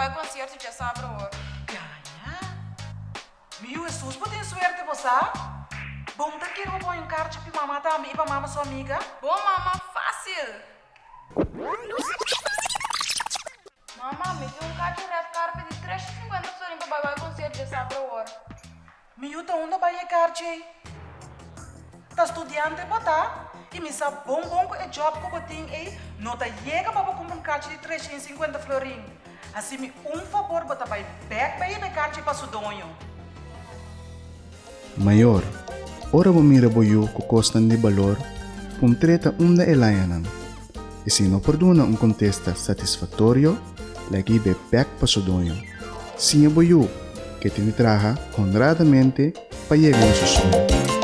vai ao concerto já sabe agora. Ganha? Meu Jesus, pode ter suerte você? Bom, tá querendo pôr um card para mamãe também e para mamãe sua amiga? Bom, mamãe, fácil. Mamãe, me deu um card red carpet de 350 pessoas para vai ao concerto já sabe agora. Meu, tá onde vai a card? Tá estudante, bota? E me sabe bom com o job que eu tenho aí, não tá chega para comprar um card de 350 florim. Assim, me favor, bota vai back para ir a card para sudonho. Mayor, ora mo mira boyo ko kostan de valor, treta da elayanan. E se não perdona contesta satisfactorio, lagi be back pa sudonyo. Sinha boyo, que te traja honradamente para llegar a su sueño.